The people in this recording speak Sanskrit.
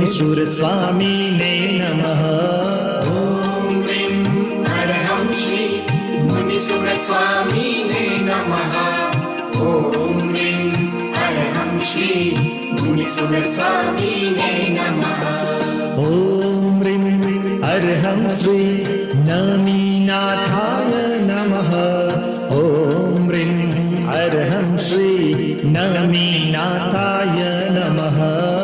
मुनिसुरस्वामिने नमः। ॐ ह्रीं हरहं श्री मुनिसुरस्वामिने नमः। ॐ ह्रीं हरहं श्री मुनिसुरस्वामिने नमः। ॐ ह्रीं हरहं श्री नमीनाथाय नमः। ॐ ह्रीं हरहं श्री नमीनाथाय नमः।